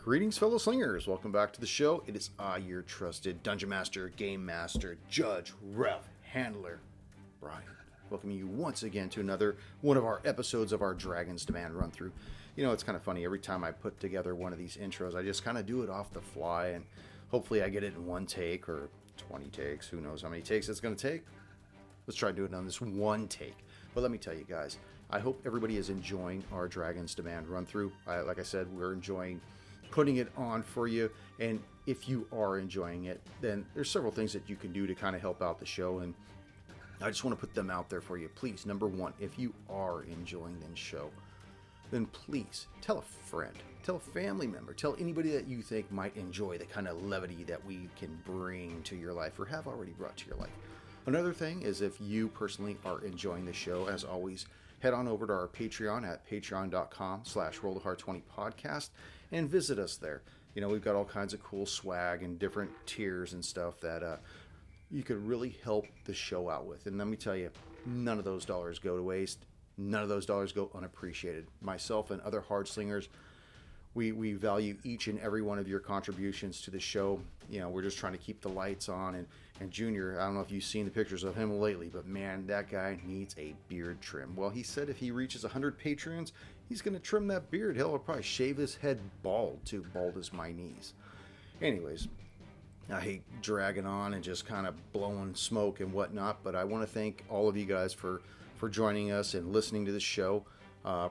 Greetings, fellow slingers. Welcome back to the show. It is I, your trusted Dungeon Master, Game Master, Judge, Ref, Handler, Brian. Welcoming you once again to another one of our episodes of our Dragon's Demand run-through. You know, it's kind of funny. Every time I put together one of these intros, I just kind of do it off the fly, and hopefully I get it in one take or 20 takes. Who knows how many takes it's going to take? Let's try doing it on this one take. But let me tell you guys, I hope everybody is enjoying our Dragon's Demand run-through. Like I said, we're enjoying putting it on for you, and if you are enjoying it, then there's several things that you can do to kind of help out the show, and I just want to put them out there for you. Please, number one, if you are enjoying the show, then please tell a friend, tell a family member, tell anybody that you think might enjoy the kind of levity that we can bring to your life or have already brought to your life. Another thing is, if you personally are enjoying the show, as always, head on over to our Patreon at patreon.com/rolltheheart20podcast and visit us there. You know, we've got all kinds of cool swag and different tiers and stuff that you could really help the show out with. And let me tell you, none of those dollars go to waste. None of those dollars go unappreciated. Myself and other hard slingers, we value each and every one of your contributions to the show. You know, we're just trying to keep the lights on. And Junior, I don't know if you've seen the pictures of him lately, but man, that guy needs a beard trim. Well, he said if he reaches 100 patrons, he's going to trim that beard. He'll probably shave his head bald, too bald as my knees. Anyways, I hate dragging on and just kind of blowing smoke and whatnot, but I want to thank all of you guys for joining us and listening to the show.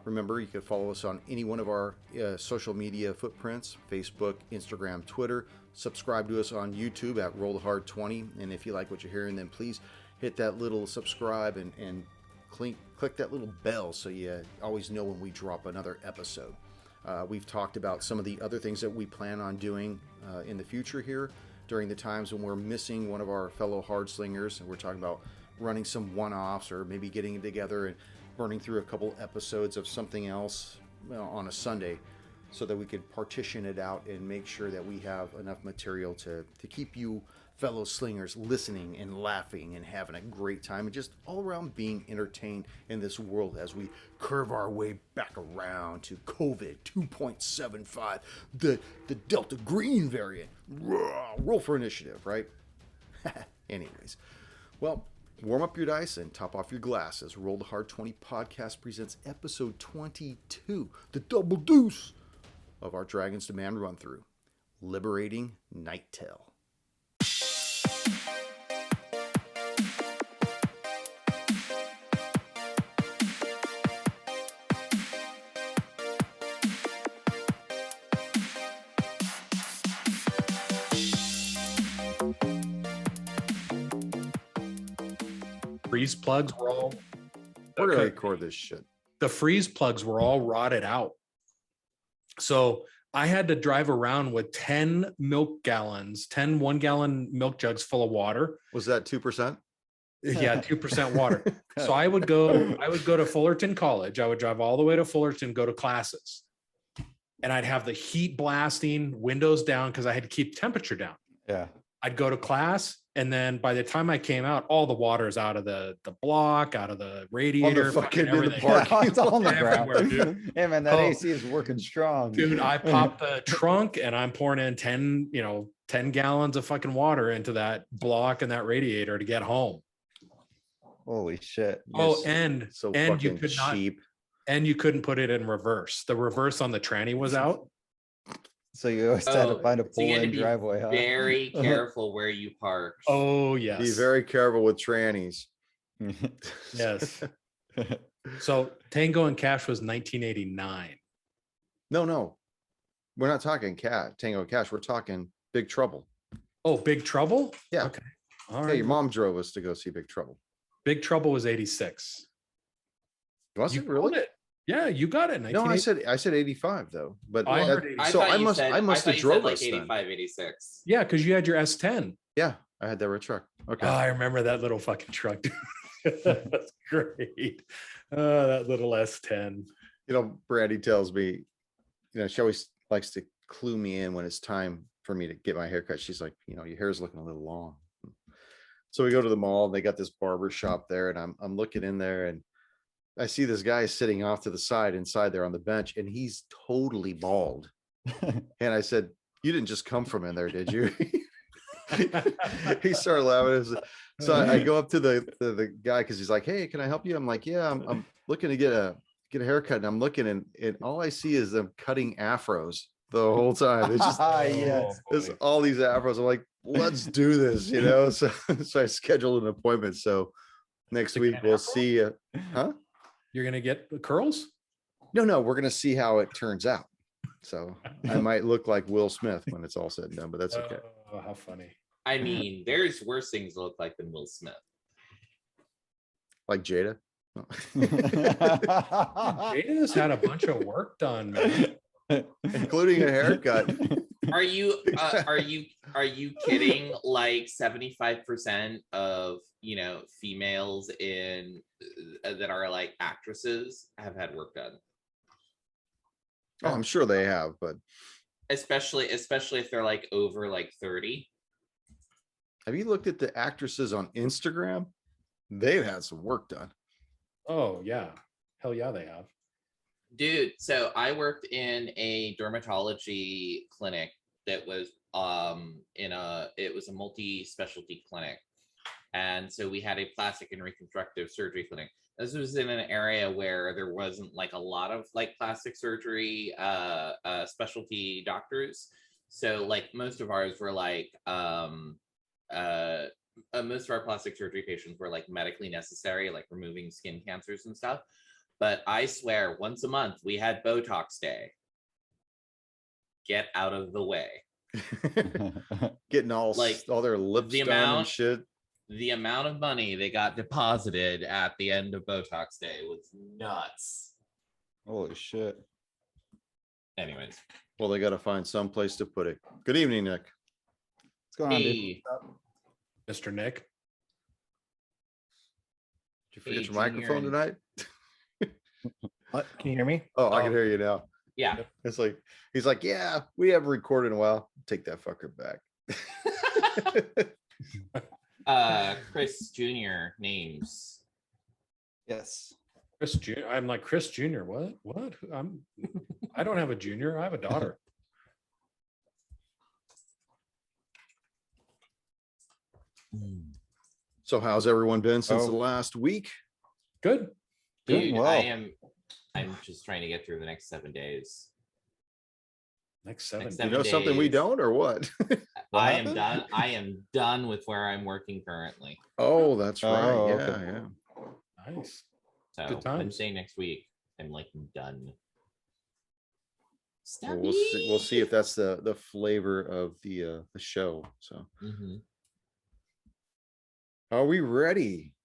Remember, you can follow us on any one of our social media footprints: Facebook, Instagram, Twitter. Subscribe to us on YouTube at rolltheheart20. And if you like what you're hearing, then please hit that little subscribe and click that little bell so you always know when we drop another episode. We've talked about some of the other things that we plan on doing in the future here during the times when we're missing one of our fellow hard slingers, and we're talking about running some one-offs or maybe getting together and burning through a couple episodes of something else on a Sunday, so that we could partition it out and make sure that we have enough material to keep you fellow slingers listening and laughing and having a great time and just all around being entertained in this world as we curve our way back around to COVID 2.75, the Delta Green variant. Roll for initiative, right? Anyways, well, warm up your dice and top off your glasses. Roll the Hard 20 podcast presents episode 22, the double deuce of our Dragon's Demand run-through, Liberating Nighttail. Freeze plugs were all. We're going to record this shit. The freeze plugs were all rotted out. So I had to drive around with 10 milk gallons, 10 1-gallon milk jugs full of water. Was that 2%? Yeah, 2% water. So I would go to Fullerton College. I would drive all the way to Fullerton, go to classes. And I'd have the heat blasting, windows down, because I had to keep temperature down. Yeah. I'd go to class, and then by the time I came out, all the water is out of the block, out of the radiator, fucking everything. Yeah, it's all on the Everywhere, ground. dude. Hey man, that AC is working strong. Dude, I popped the trunk and I'm pouring in 10 gallons of fucking water into that block and that radiator to get home. Holy shit. And so you could cheap. you couldn't put it in reverse. The reverse on the tranny was out. So you always had to find a So you had to pull-in be driveway, huh? very careful where you park. Oh yes. Be very careful with trannies. Yes. So Tango and Cash was 1989. No. We're not talking Tango and Cash. We're talking Big Trouble. Oh, Big Trouble? Yeah. Okay. All Yeah, right. your mom drove us to go see Big Trouble. Big Trouble was 86. Was You it really? called it. Yeah, you got it. No, I said 85 though. But I heard that- 85. so thought I you must said- have thought you drove said like us then. 85, 86. Yeah, because you had your S10. Yeah, I had that red truck. Okay. Oh, I remember that little fucking truck. That's great. That little S10. You know, Brandy tells me, you know, she always likes to clue me in when it's time for me to get my haircut. She's like, you know, your hair's looking a little long. So we go to the mall and they got this barber shop there, and I'm looking in there and I see this guy sitting off to the side inside there on the bench, and he's totally bald. And I said, "You didn't just come from in there, did you?" He started laughing. So I go up to the guy because he's like, "Hey, can I help you?" I'm like, "Yeah, I'm looking to get a haircut." And I'm looking and all I see is them cutting afros the whole time. It's just Yes. there's all these afros. I'm like, "Let's do this," you know. So I scheduled an appointment. So next To week get an we'll afro? see. Huh? You're gonna get the curls? No, we're gonna see how it turns out. So I might look like Will Smith when it's all said and done, but that's okay. Oh, how funny. I mean, there's worse things to look like than Will Smith. Like Jada. No. Jada's had a bunch of work done, man. Including a haircut. Are you kidding? Like 75% of females in that are like actresses have had work done. Oh, I'm sure they have, but Especially if they're like over like 30. have you looked at the actresses on Instagram? They've had some work done. Oh yeah. Hell yeah, they have. Dude, so I worked in a dermatology clinic that was it was a multi-specialty clinic. And so we had a plastic and reconstructive surgery clinic. This was in an area where there wasn't like a lot of like plastic surgery specialty doctors. So like most of ours were like most of our plastic surgery patients were like medically necessary, like removing skin cancers and stuff. But I swear, once a month we had Botox day. Get out of the way. Getting all Like, their lips done and shit. The amount of money they got deposited at the end of Botox day was nuts. Holy shit. Anyways. Well, they got to find some place to put it. Good evening, Nick. What's going on, dude? Hey, Mr. Nick. Did you forget Hey, your microphone Junior. tonight? What? Can you hear me? Oh, I can hear you now. yeah. It's like, he's like, yeah, we haven't recorded in a while. Take that fucker back. Chris Jr. names. Yes. Chris Jr. I'm like Chris Jr. What? I don't have a junior. I have a daughter. So how's everyone been since the Oh. last week? Good. Dude, well. I'm just trying to get through the next 7 days. Next 7 Next You 7 know something we days. don't or what? What I happened? am done with where I'm working currently. Oh, that's right. Oh, Yeah, okay. yeah. Nice. So Good times. Wednesday next week, I'm like done. Well, we'll see if that's the flavor of the show. So Mhm. are we ready?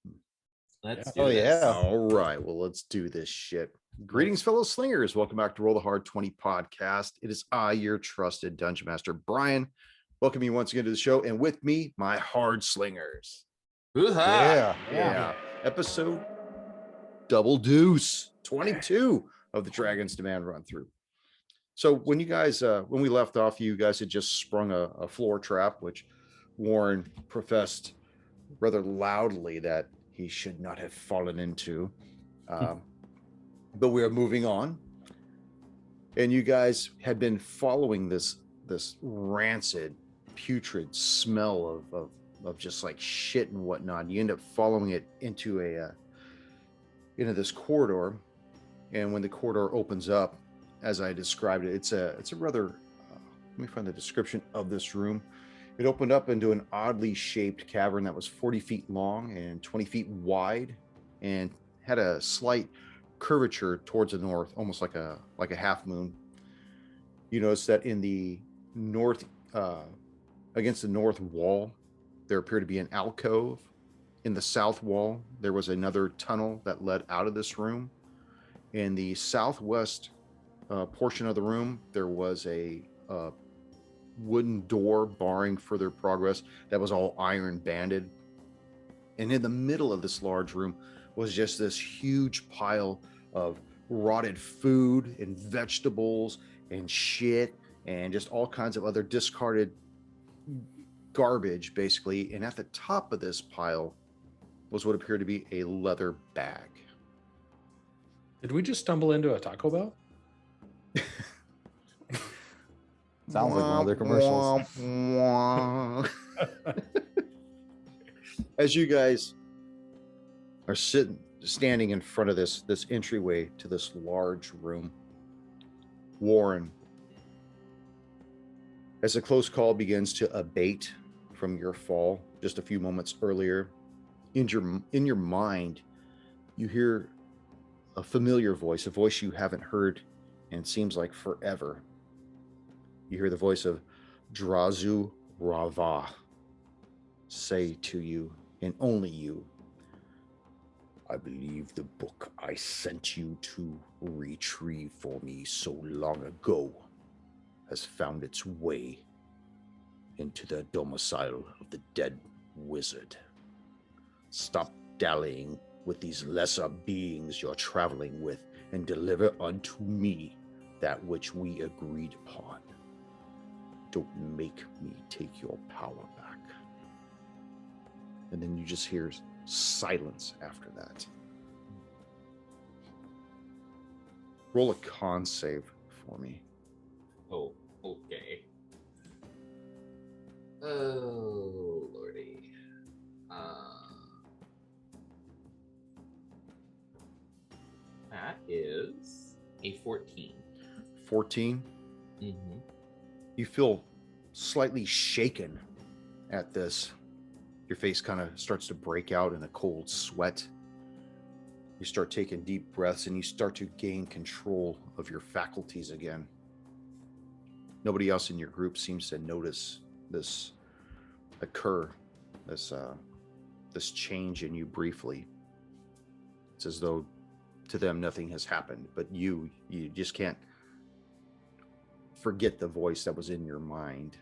Let's Yeah. do Oh, this. yeah. All right. Well, let's do this shit. Greetings, fellow slingers. Welcome back to Roll the Hard 20 podcast. It is I, your trusted Dungeon Master, Brian. Welcome you once again to the show. And with me, my hard slingers. Hoo-ha! Yeah. Episode double deuce 22 of the Dragon's Demand run through. So when you guys, when we left off, you guys had just sprung a floor trap, which Warren professed rather loudly that he should not have fallen into. But we are moving on, and you guys had been following this rancid, putrid smell of just like shit and whatnot. You end up following it into into this corridor, and when the corridor opens up, as I described it, it's a rather let me find the description of this room. It opened up into an oddly shaped cavern that was 40 feet long and 20 feet wide, and had a slight curvature towards the north, almost like a half moon. You notice that in the north, against the north wall, there appeared to be an alcove. In the south wall, there was another tunnel that led out of this room. In the southwest portion of the room, there was a wooden door barring further progress that was all iron banded. And in the middle of this large room was just this huge pile of rotted food and vegetables and shit and just all kinds of other discarded garbage, basically. And at the top of this pile was what appeared to be a leather bag. Did we just stumble into a Taco Bell? Sounds like one of their commercials. Womp, womp. As you guys are standing in front of this entryway to this large room, Warren, as the close call begins to abate from your fall just a few moments earlier, in your mind, you hear a familiar voice, a voice you haven't heard in seems like forever. You hear the voice of Drazu Rava say to you, and only you, I believe the book I sent you to retrieve for me so long ago has found its way into the domicile of the dead wizard. Stop dallying with these lesser beings you're traveling with and deliver unto me that which we agreed upon. Don't make me take your power back. And then you just hear silence after that. Roll a con save for me. Oh, okay. Oh, lordy. That is a 14. 14. Mm-hmm. You feel slightly shaken at this. Your face kind of starts to break out in a cold sweat. You start taking deep breaths and you start to gain control of your faculties again. Nobody else in your group seems to notice this occur, this change in you briefly. It's as though to them nothing has happened, but you just can't forget the voice that was in your mind.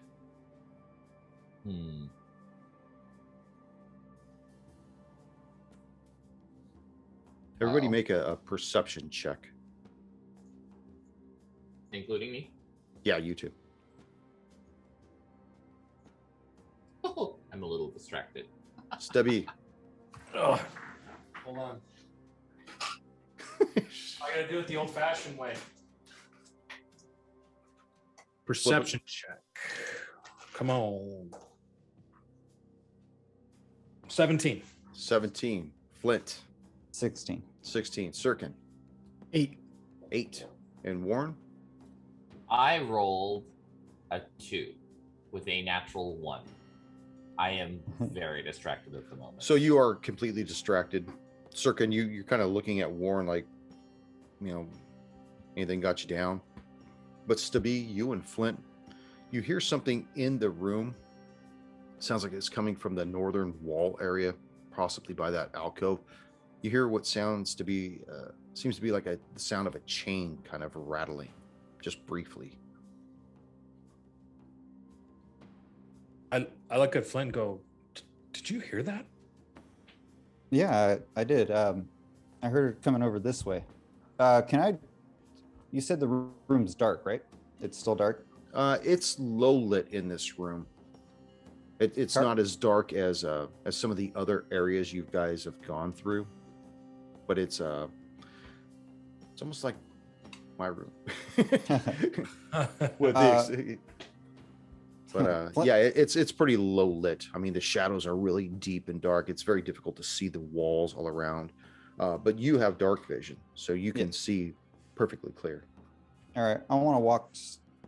Everybody make a perception check. Including me? Yeah, you too. Oh, I'm a little distracted. Stubby. Oh, hold on. I gotta do it the old-fashioned way. Perception check. Come on. 17. 17. Flint. 16. 16. Sirkin. 8. 8. And Warren? I rolled a 2 with a natural 1. I am very distracted at the moment. So you are completely distracted. Sirkin, you're kind of looking at Warren like, anything got you down. But Stubby, you and Flint, you hear something in the room. Sounds like it's coming from the northern wall area, possibly by that alcove. You hear what seems to be like the sound of a chain kind of rattling, just briefly. I look at Flint and go, did you hear that? Yeah, I did. I heard it coming over this way. You said the room's dark, right? It's still dark? It's low lit in this room. It's not as dark as some of the other areas you guys have gone through, but it's almost like my room. Yeah, it's pretty low lit. I mean, the shadows are really deep and dark. It's very difficult to see the walls all around, but you have dark vision, so you can see perfectly clear. All right, I want to walk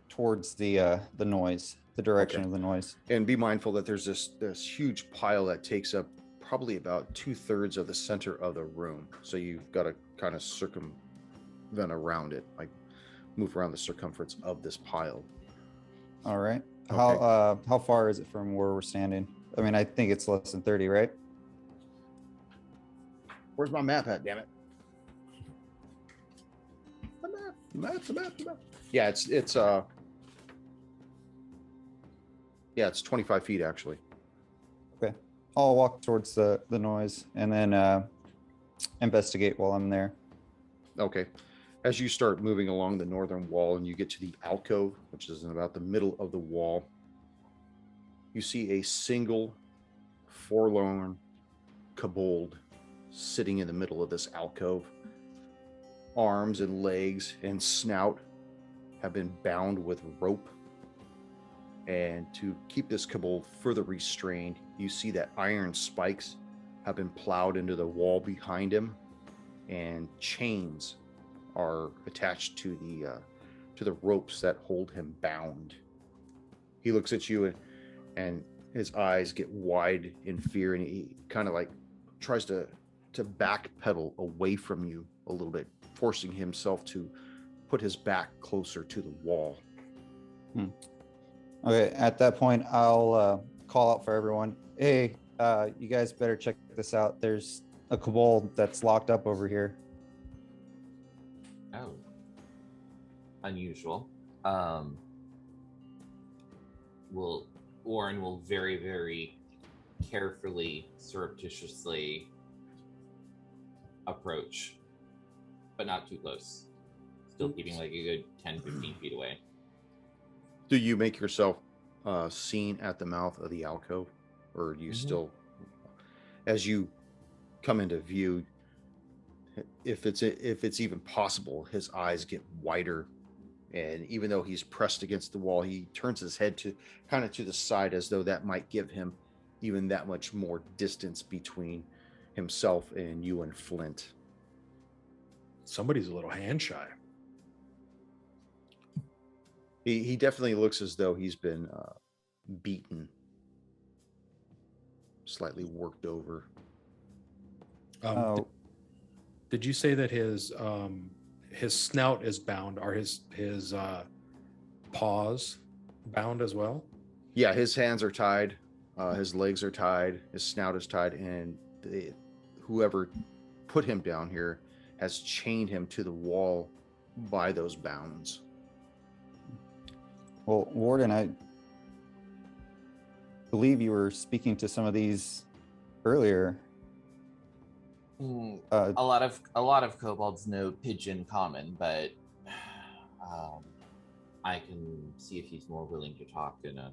towards the noise, the direction of the noise. And be mindful that there's this huge pile that takes up probably about 2/3 of the center of the room. So you've got to kind of circumvent around it, like move around the circumference of this pile. All right. Okay. How far is it from where we're standing? I mean, I think it's less than 30, right? Where's my map at, damn it? The map. Yeah, it's 25 feet actually. Okay. I'll walk towards the noise and then investigate while I'm there. Okay. As you start moving along the northern wall and you get to the alcove, which is in about the middle of the wall, you see a single forlorn kobold sitting in the middle of this alcove. Arms and legs and snout have been bound with rope, And to keep this kobold further restrained, you see that iron spikes have been plowed into the wall behind him, and chains are attached to the ropes that hold him bound. He looks at you, and his eyes get wide in fear, and he kind of like tries to backpedal away from you a little bit, forcing himself to put his back closer to the wall. Okay, at that point, I'll call out for everyone. Hey, you guys better check this out. There's a kobold that's locked up over here. Oh, unusual. Warren will very, very carefully, surreptitiously approach, but not too close. Still keeping like a good 10, 15 feet away. Do you make yourself seen at the mouth of the alcove, or do you still, as you come into view, if it's even possible, his eyes get wider, and even though he's pressed against the wall, he turns his head to kind of to the side, as though that might give him even that much more distance between himself and you and Flint. Somebody's a little hand shy. He definitely looks as though he's been beaten, slightly worked over. Did you say that his snout is bound? Are his paws bound as well? Yeah, his hands are tied, his legs are tied, his snout is tied, and whoever put him down here has chained him to the wall by those bounds. Well, Warden, I believe you were speaking to some of these earlier. A lot of kobolds know Pigeon Common, but I can see if he's more willing to talk in a.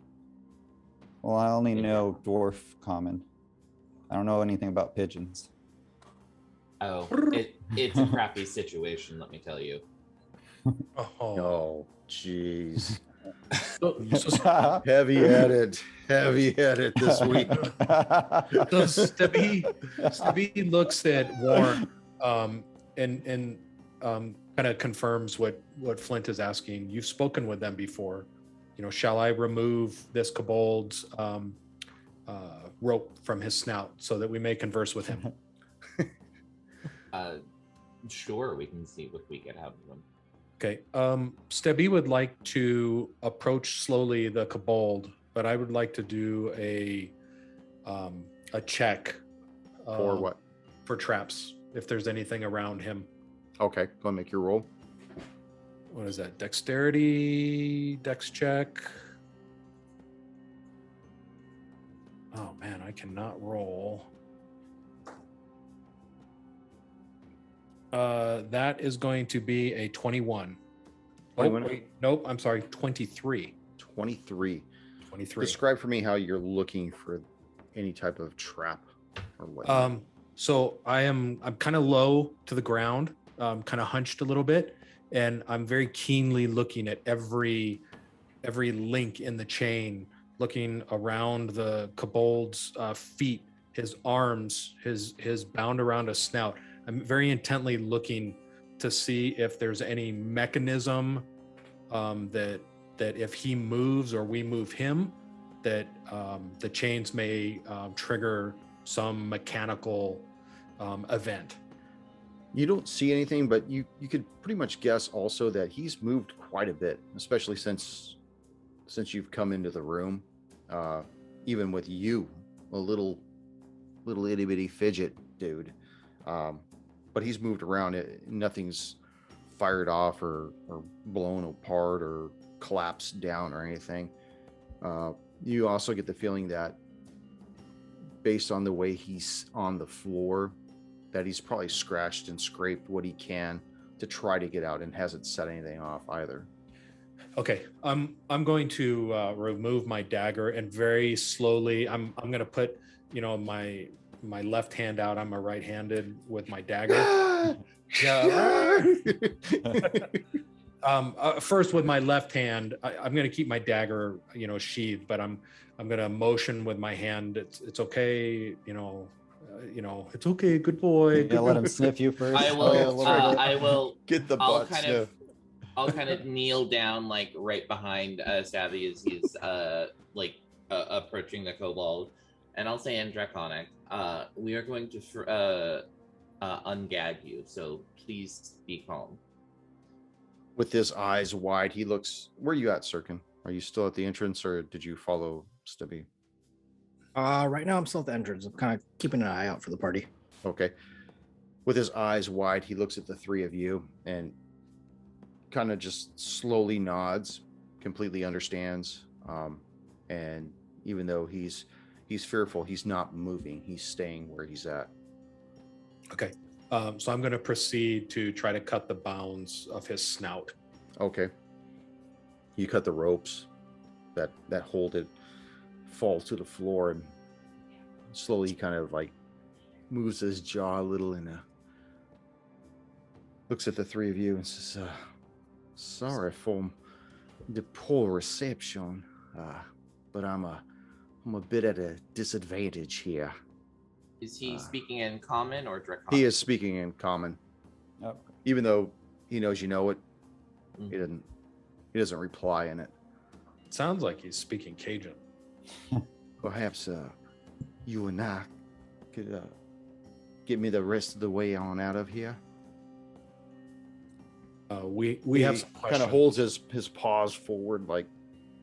Well, I only know Dwarf Common. I don't know anything about pigeons. Oh, it's a crappy situation, let me tell you. Oh, jeez. So Heavy-headed this week. So Stubby looks at Warren and kind of confirms what Flint is asking. You've spoken with them before. Shall I remove this kobold's rope from his snout so that we may converse with him? Sure, we can see what we get out of them. Okay. Stubby would like to approach slowly the kobold, but I would like to do a check For what? for traps if there's anything around him. Okay, go and make your roll. What is that? Dexterity, dex check. Oh man, I cannot roll. That is going to be a 21. Oh, wait, nope, I'm sorry, 23. 23. 23. Describe for me how you're looking for any type of trap or what. So I'm kind of low to the ground, kind of hunched a little bit, and I'm very keenly looking at every link in the chain, looking around the kobold's feet, his arms, his bound around a snout. I'm very intently looking to see if there's any mechanism that if he moves or we move him, that the chains may trigger some mechanical event. You don't see anything, but you could pretty much guess also that he's moved quite a bit, especially since you've come into the room. Even with you, a little itty bitty fidget dude. But he's moved around. Nothing's fired off or blown apart or collapsed down or anything. You also get the feeling that based on the way he's on the floor, that he's probably scratched and scraped what he can to try to get out and hasn't set anything off either. Okay, I'm going to remove my dagger and very slowly I'm going to put my left hand out. I'm a right-handed with my dagger. Yeah. First, with my left hand, I'm going to keep my dagger, sheathed, but I'm going to motion with my hand. It's okay, it's okay. Good boy. You Good gotta let boy. him sniff you first. I Oh, will. yeah, a little bit. I will. Get the I'll butt kind sniff. of. I'll kind of kneel down, like right behind Savvy as he's approaching the kobold, and I'll say in Draconic, we are going to ungag you, so please be calm. With his eyes wide, he looks. Where are you at, Sirkin? Are you still at the entrance, or did you follow Stubby? Right now I'm still at the entrance. I'm kind of keeping an eye out for the party. Okay. With his eyes wide, he looks at the three of you and kind of just slowly nods, completely understands. And even though he's fearful, he's not moving. He's staying where he's at. Okay. So I'm going to proceed to try to cut the bounds of his snout. Okay. You cut the ropes that hold it, fall to the floor, and slowly he kind of like moves his jaw a little and looks at the three of you and says, sorry for the poor reception, but I'm a bit at a disadvantage here. Is he speaking in common or Draconic? He is speaking in common. Oh. Even though he knows you know it, Mhm. he doesn't reply in it. It sounds like he's speaking Cajun. Perhaps you and I could get me the rest of the way on out of here. We have some kind questions. of holds his paws forward, like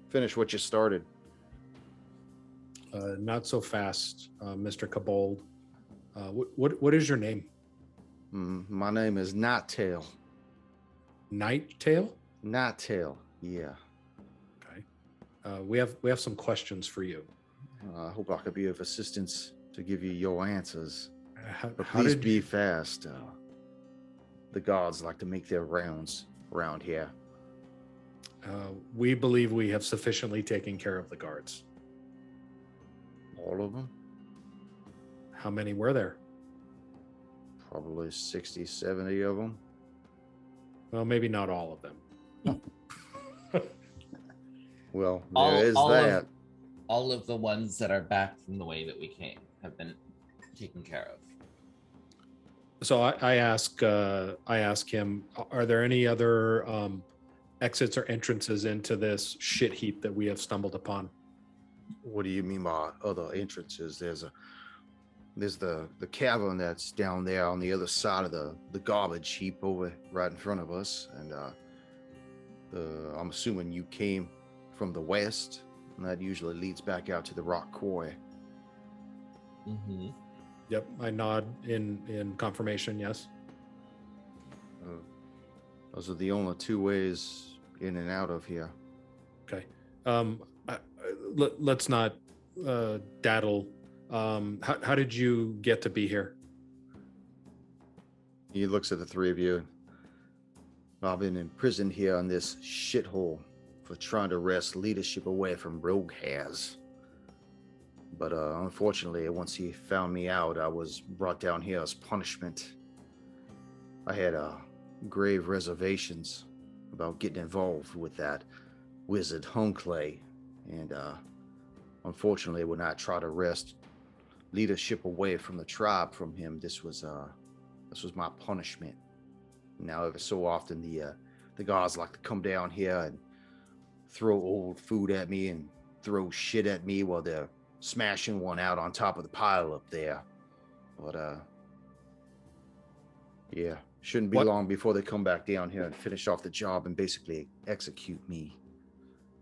finish what you started. Not so fast, Mr. Kobold. What is your name? My name is Nighttail. Nighttail? Nighttail, yeah. Okay. We have some questions for you. I hope I could be of assistance to give you your answers. But How please did be you, fast. The gods like to make their rounds around here. we believe we have sufficiently taken care of the guards. All of them? How many were there? Probably 60, 70 of them. Well, maybe not all of them. Well, All- there is all of- that. All of the ones that are back from the way that we came have been taken care of. So I ask him, are there any other exits or entrances into this shit heap that we have stumbled upon? What do you mean by other entrances? There's the cavern that's down there on the other side of the garbage heap over right in front of us, and I'm assuming you came from the west, and that usually leads back out to the rock quarry. Mm-hmm. Yep, I nod in confirmation. Yes. Those are the only two ways in and out of here. Okay. Let's not daddle. How did you get to be here? He looks at the three of you. I've been imprisoned here on this shithole for trying to wrest leadership away from rogue hairs. But unfortunately, once he found me out, I was brought down here as punishment. I had grave reservations about getting involved with that wizard Hunclay, and unfortunately, when I tried to wrest leadership away from the tribe from him, this was my punishment. Now, ever so often, the gods like to come down here and throw old food at me and throw shit at me while they're smashing one out on top of the pile up there. But yeah, shouldn't be What? long before they come back down here and finish off the job and basically execute me.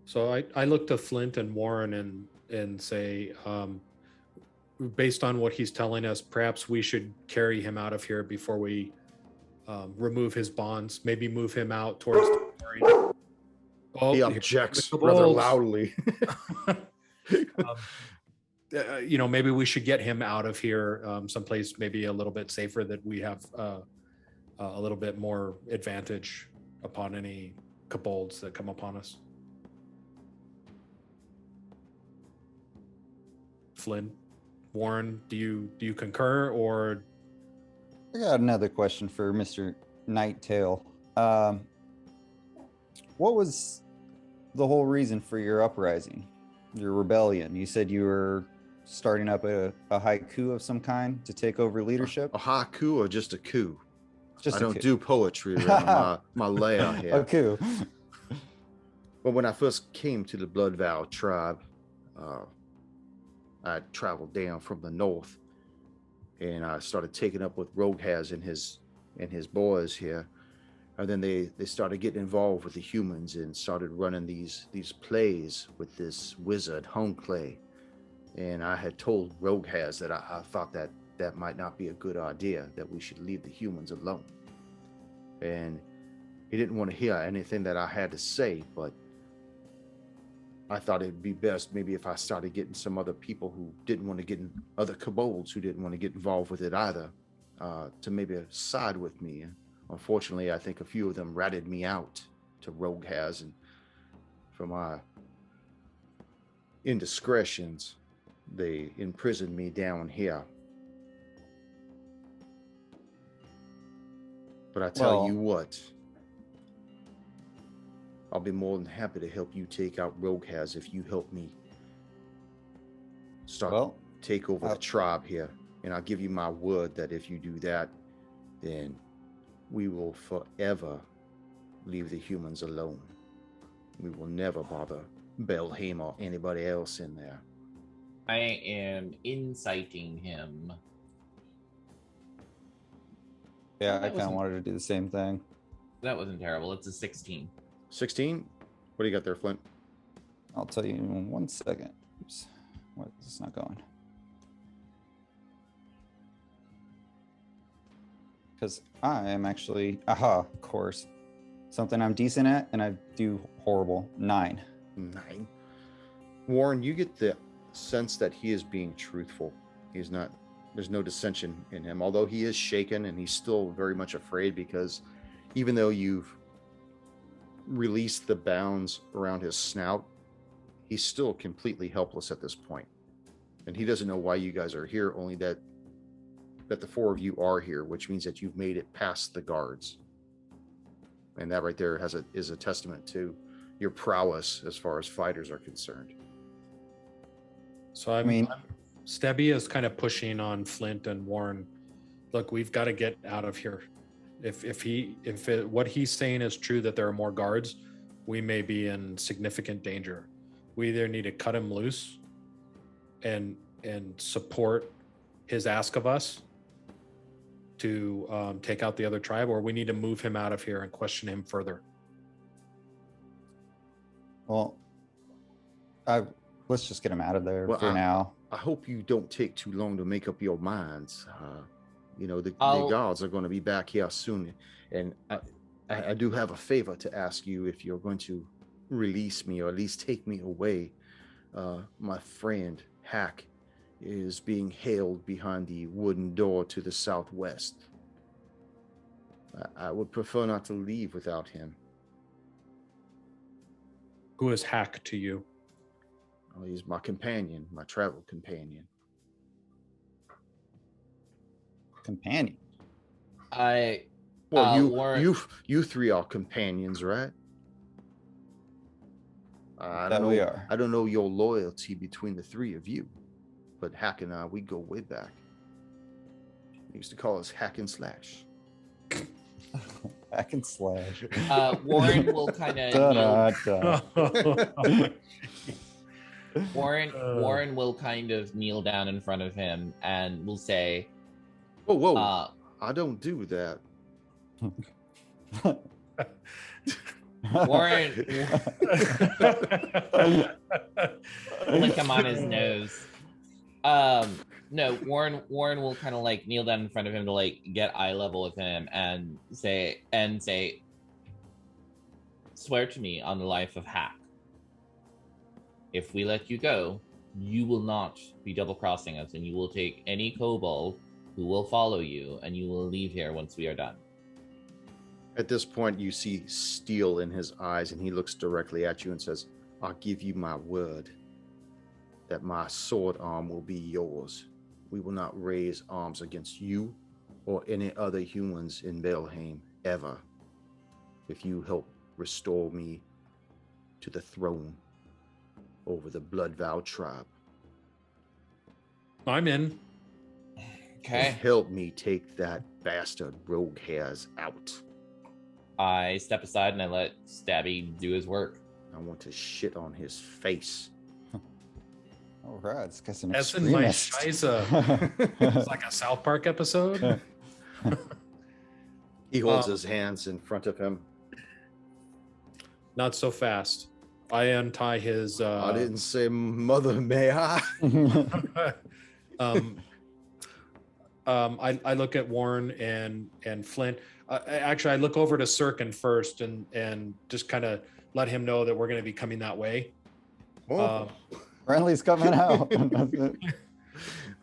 So I look to Flint and Warren and say, based on what he's telling us, perhaps we should carry him out of here before we remove his bonds. Maybe move him out towards the quarry. Oh, He here objects come the rather kobolds. loudly. Maybe we should get him out of here someplace maybe a little bit safer, that we have a little bit more advantage upon any kobolds that come upon us. Flynn, Warren, do you concur, or I got another question for Mr. Nighttail. what was the whole reason for your uprising, your rebellion? You said you were starting up a haiku of some kind to take over leadership. A haiku or just a coup? Just I a don't coup. do poetry around my lair here. A coup. But when I first came to the Blood Vow tribe, I traveled down from the north, and I started taking up with Rogue has and his boys here. And then they started getting involved with the humans and started running these plays with this wizard Home Clay. And I had told Rogue has that I thought that might not be a good idea, that we should leave the humans alone. And he didn't want to hear anything that I had to say, but I thought it'd be best maybe if I started getting some other people who didn't want to get in, other kobolds who didn't want to get involved with it either, to maybe side with me. Unfortunately, I think a few of them ratted me out to Rogue has, and for my indiscretions, they imprisoned me down here. But I tell you what, I'll be more than happy to help you take out Rogue has if you help me take over the tribe here. And I'll give you my word that if you do that, then we will forever leave the humans alone. We will never bother Belhaim or anybody else in there. I am inciting him. Yeah, I kind of wanted to do the same thing. That wasn't terrible. It's a 16. 16? What do you got there, Flint? I'll tell you in 1 second. Oops. Why is this not going? Because I am actually, of course, something I'm decent at, and I do horrible. 9. 9. Warren, you get the sense that he is being truthful. He's not, there's no dissension in him, although he is shaken and he's still very much afraid, because even though you've released the bounds around his snout, he's still completely helpless at this point. And he doesn't know why you guys are here, only that the 4 of you are here, which means that you've made it past the guards. And that right there is a testament to your prowess as far as fighters are concerned. So I mean, Stebby is kind of pushing on Flint and Warren. Look, we've got to get out of here. If what he's saying is true, that there are more guards, we may be in significant danger. We either need to cut him loose and support his ask of us to take out the other tribe, or we need to move him out of here and question him further. Well, let's just get him out of there for now. I hope you don't take too long to make up your minds. The guards are going to be back here soon, and I do have a favor to ask you if you're going to release me, or at least take me away. My friend Hack is being held behind the wooden door to the southwest. I would prefer not to leave without him. Who is Hack to you? Oh, he's my companion, my travel companion. Companion? You 3 are companions, right? I don't know your loyalty between the 3 of you, but Hack and I, we go way back. They used to call us Hack and Slash. Hack and Slash. Warren will kind of Warren will kind of kneel down in front of him and will say, Whoa. I don't do that. Warren lick him on his nose. No, Warren will kind of like kneel down in front of him to like get eye level with him and say, swear to me on the life of Hack, if we let you go, you will not be double crossing us, and you will take any kobold who will follow you, and you will leave here once we are done. At this point, you see steel in his eyes, and he looks directly at you and says, I'll give you my word that my sword arm will be yours. We will not raise arms against you or any other humans in Belhaim ever, if you help restore me to the throne over the Blood Vow tribe. I'm in. Okay. Help me take that bastard Rogue Hairs out. I step aside and I let Stabby do his work. I want to shit on his face. All right, this guy's an That's in my extremist. Scheiße. It's like a South Park episode. He holds his hands in front of him. Not so fast. I untie his. I didn't say mother, may I? I look at Warren and Flint. Actually, I look over to Sirkin first and just kind of let him know that we're going to be coming that way. Oh. Friendly's coming out.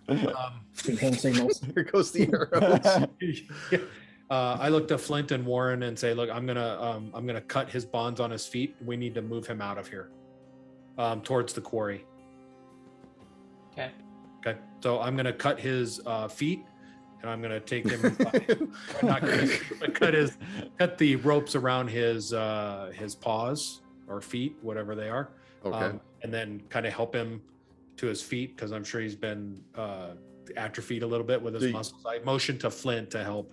Hand signals. Here goes the arrows. I look to Flint and Warren and say, "Look, I'm gonna cut his bonds on his feet. We need to move him out of here, towards the quarry." Okay. Okay, so I'm gonna cut his feet, and I'm gonna take him. Not gonna cut the ropes around his paws or feet, whatever they are. Okay. And then kind of help him to his feet because I'm sure he's been atrophied a little bit with his muscles. I motioned to Flint to help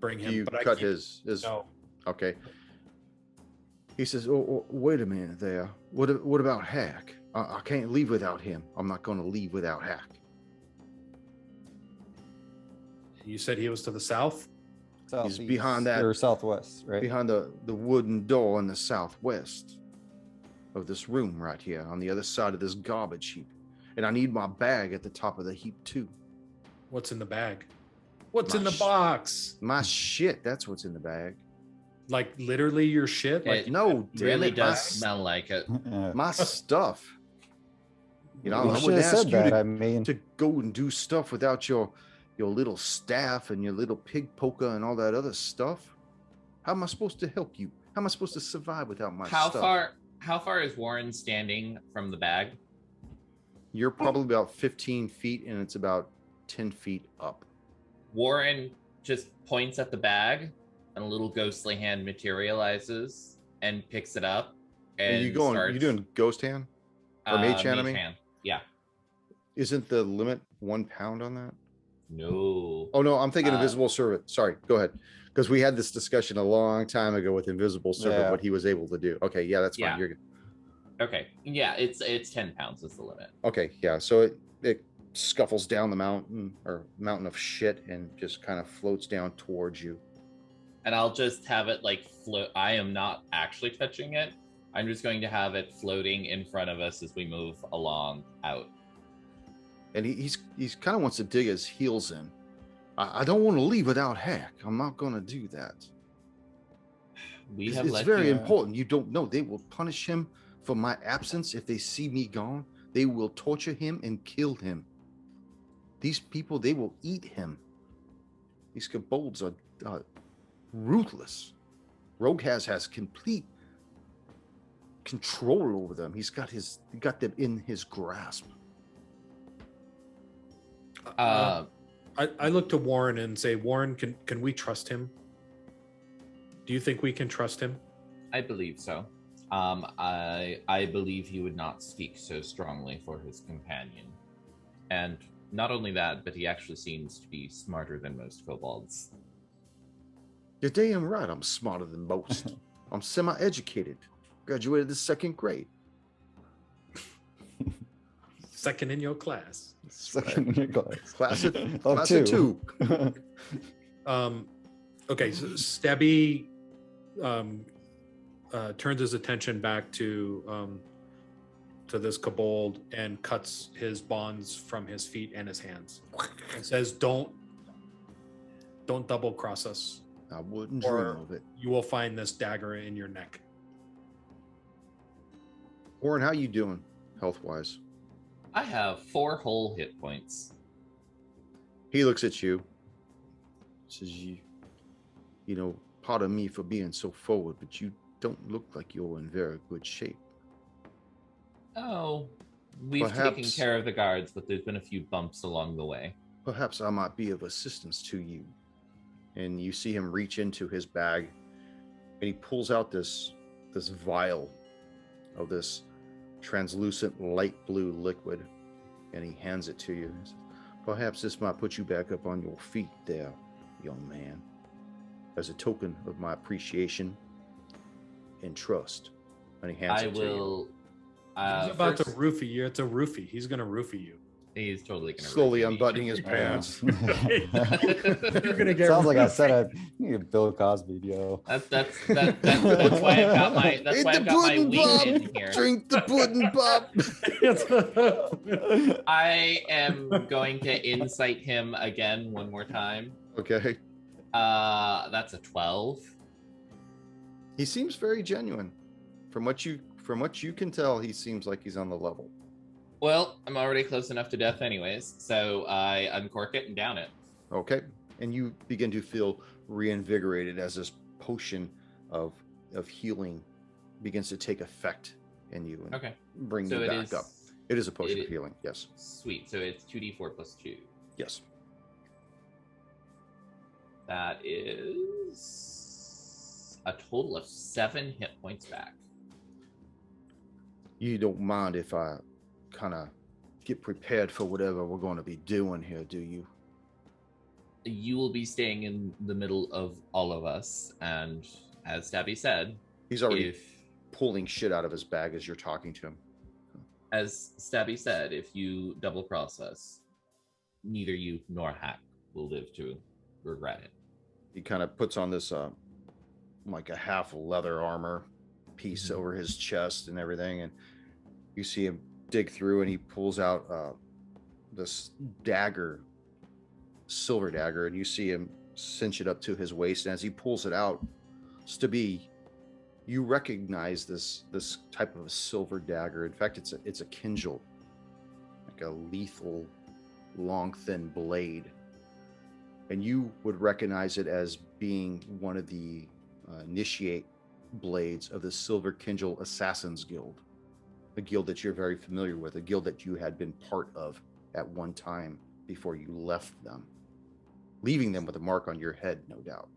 bring him. You but cut his. No. Okay. He says, "Oh, wait a minute there. What about Hack? I can't leave without him. I'm not going to leave without Hack." You said he was to the south? Southeast, behind that- or southwest, right? Behind the wooden door in the southwest of this room right here, on the other side of this garbage heap. And I need my bag at the top of the heap too. What's in the bag? What's My in the box? My shit, that's what's in the bag. Like literally your shit? Like It No, damn really it, does smell like it. my stuff. You know, You I should wouldn't have ask said you that. to I mean, to go and do stuff without your little staff and your little pig poker and all that other stuff. How am I supposed to help you? How am I supposed to survive without my How stuff? How far is Warren standing from the bag? You're probably about 15 feet and it's about 10 feet up. Warren just points at the bag, and a little ghostly hand materializes and picks it up. And you doing ghost hand? Or mage hand, I mean? hand. Yeah. Isn't the limit 1 pound on that? No. Oh no, I'm thinking Uh, invisible servant. Sorry, go ahead. Because we had this discussion a long time ago with invisible servant, Yeah. what he was able to do. Okay, yeah, that's fine. Yeah. You're good. Okay. Yeah, it's 10 pounds is the limit. Okay, yeah. So it scuffles down the mountain or mountain of shit and just kind of floats down towards you. And I'll just have it like float. I am not actually touching it. I'm just going to have it floating in front of us as we move along out. And he's kind of wants to dig his heels in. I don't want to leave without Hack. I'm not going to do that. We It's, have it's let very you. important. You don't know. They will punish him for my absence if they see me gone. They will torture him and kill him. These people, they will eat him. These kobolds are ruthless. Rogue has complete control over them. He got them in his grasp. I look to Warren and say, Warren, can we trust him? Do you think we can trust him? I believe so. I believe he would not speak so strongly for his companion. And not only that, but he actually seems to be smarter than most kobolds. You're damn right. I'm smarter than most. I'm semi-educated. Graduated the 2nd grade. Second in your class. second in your class. Class of Of two. Okay, so Stabby turns his attention back to this kobold and cuts his bonds from his feet and his hands and says, don't double cross us. I wouldn't Or- dream of it. You will find this dagger in your neck. Warren, how you doing health-wise? I have 4 whole hit points. He looks at you. Says, you know, pardon me for being so forward, but you don't look like you're in very good shape. Oh, we've taken Perhaps- care of the guards, but there's been a few bumps along the way. Perhaps I might be of assistance to you. And you see him reach into his bag and he pulls out this vial of this translucent light blue liquid, and he hands it to you. He says, perhaps this might put you back up on your feet there, young man, as a token of my appreciation and trust. And he hands I it to you. will. He's about to first- roofie you. It's a roofie. He's gonna roofie you. He's totally gonna Slowly roofie me. unbuttoning his pants. You're gonna get. Sounds like I roofied. said you need Bill Cosby, yo. That's why I've got my Eat the pudding, wing Bob. in here. Drink the pudding, Bob. I am going to insight him again one more time. Okay. That's a 12. He seems very genuine. From what you can tell, he seems like he's on the level. Well, I'm already close enough to death anyways, so I uncork it and down it. Okay. And you begin to feel reinvigorated as this potion of healing begins to take effect in you and Okay. bring So you it back is up. It is a potion it of healing. Yes. sweet. So it's 2d4 plus 2. Yes. That is a total of 7 hit points back. You don't mind if I kind of get prepared for whatever we're going to be doing here, do you? You will be staying in the middle of all of us, and as Stabby said, He's already if pulling shit out of his bag as you're talking to him. if you double cross us, neither you nor Hack will live to regret it. He kind of puts on this like a half leather armor piece over his chest and everything, and you see him dig through and he pulls out this dagger, silver dagger, and you see him cinch it up to his waist, and as he pulls it out, Stabby, you recognize this type of a silver dagger. In fact, it's a Kinjal, like a lethal long thin blade, and you would recognize it as being one of the initiate blades of the Silver Kinjal Assassins Guild, a guild that you're very familiar with, a guild that you had been part of at one time before you left them, leaving them with a mark on your head, no doubt.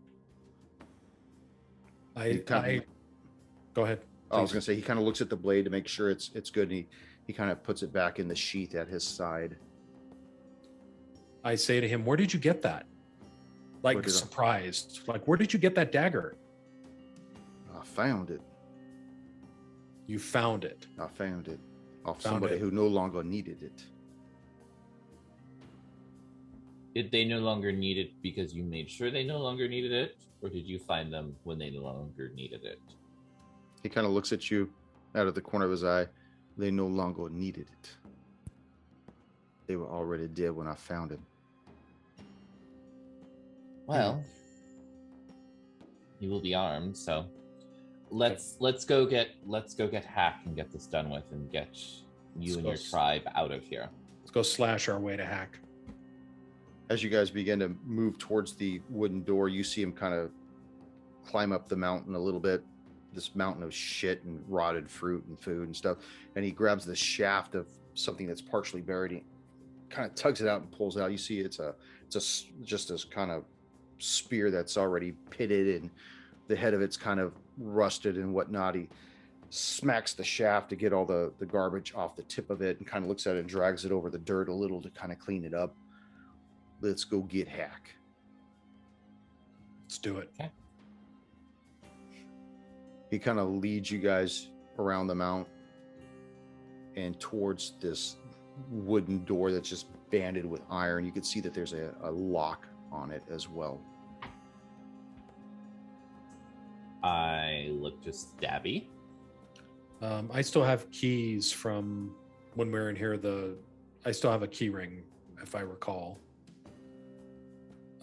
Go ahead. I was please. going to say, he kind of looks at the blade to make sure it's good, and he kind of puts it back in the sheath at his side. I say to him, "Where did you get that?" Like Where did I- surprised. Like, where did you get that dagger? I found it. You found it. I found it off Found somebody it. who no longer needed it. Did they no longer need it because you made sure they no longer needed it, or did you find them when they no longer needed it? He kind of looks at you out of the corner of his eye. They no longer needed it. They were already dead when I found him. Well, you will be armed, so let's go get Hack and get this done with, and get you and your tribe out of here. Let's go slash our way to Hack. As you guys begin to move towards the wooden door, you see him kind of climb up the mountain a little bit, this mountain of shit and rotted fruit and food and stuff, and he grabs the shaft of something that's partially buried. He kind of tugs it out and pulls it out. You see it's just this kind of spear that's already pitted, and the head of it's kind of rusted and whatnot. He smacks the shaft to get all the garbage off the tip of it, and kind of looks at it and drags it over the dirt a little to kind of clean it up. Let's go get Hack. Let's do it. Okay. He kind of leads you guys around the mount and towards this wooden door that's just banded with iron. You can see that there's a lock on it as well. I look to Stabby. I still have keys from when we were in here. I still have a key ring, if I recall.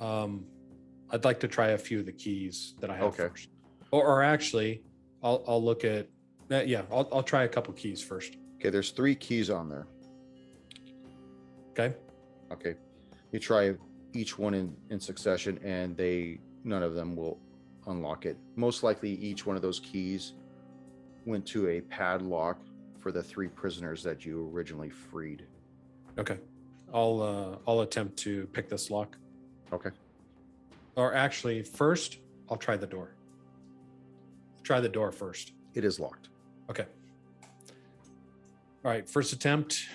I'd like to try a few of the keys that I have Okay. first. Or actually, I'll look at. I'll try a couple keys first. Okay, there's 3 keys on there. Okay. Okay, you try each one in succession, and none of them will unlock it. Most likely, each one of those keys went to a padlock for the 3 prisoners that you originally freed. Okay. I'll attempt to pick this lock. Okay. Or actually, first, I'll try the door. Try the door first. It is locked. Okay. All right, first attempt,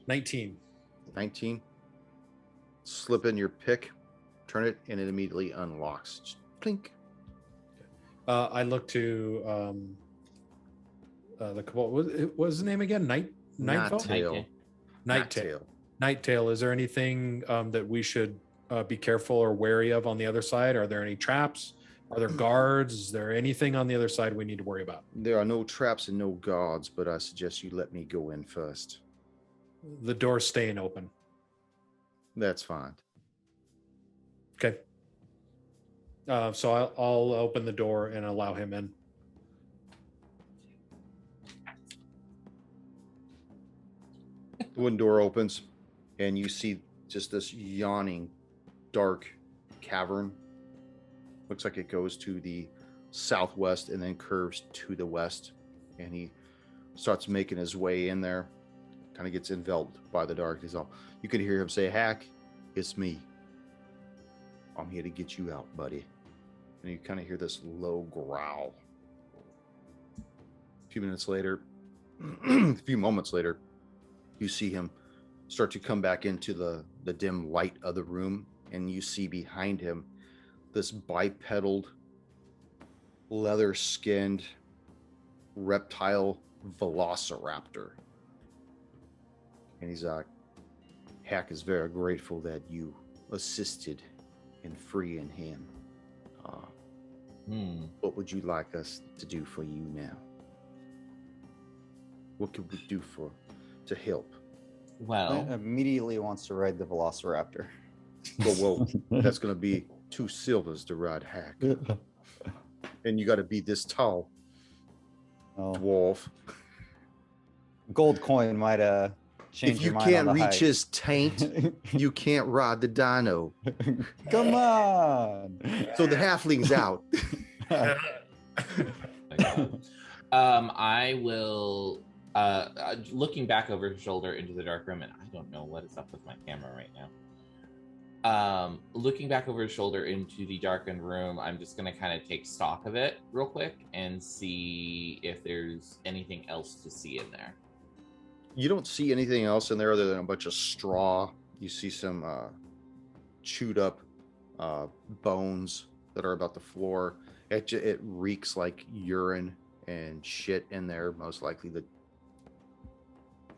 19. 19. Slip in your pick, turn it, and it immediately unlocks. Just plink. I look to the Kobold. What was the name again? Nighttail? Nighttail. Nighttail. Nighttail. Is there anything that we should be careful or wary of on the other side? Are there any traps? Are there guards? Is there anything on the other side we need to worry about? There are no traps and no guards, but I suggest you let me go in first. The door's staying open. That's fine. Okay. So I'll open the door and allow him in. The wooden door opens, and you see just this yawning, dark cavern. Looks like it goes to the southwest and then curves to the west. And he starts making his way in there. Kind of gets enveloped by the dark. He's all, you could hear him say, "Hack, it's me. I'm here to get you out, buddy." And you kind of hear this low growl. A few minutes later, a few moments later, you see him start to come back into the dim light of the room, and you see behind him this bipedal, leather-skinned reptile velociraptor. And he's like, "Hack is very grateful that you assisted in freeing him. What would you like us to do for you now? What could we do to help?" Well, Immediately wants to ride the Velociraptor. Whoa, that's going to be 2 silvers to ride Hack. And you got to be this tall, Oh, dwarf. gold coin might change If your you mind can't on the reach height. his taint, you can't ride the dino. Come on. So the halfling's out. I will looking back over his shoulder into the dark room, and I don't know what is up with my camera right now. Looking back over his shoulder into the darkened room, I'm just gonna kind of take stock of it real quick and see if there's anything else to see in there. You don't see anything else in there other than a bunch of straw. You see some chewed up bones that are about the floor. It reeks like urine and shit in there. Most likely the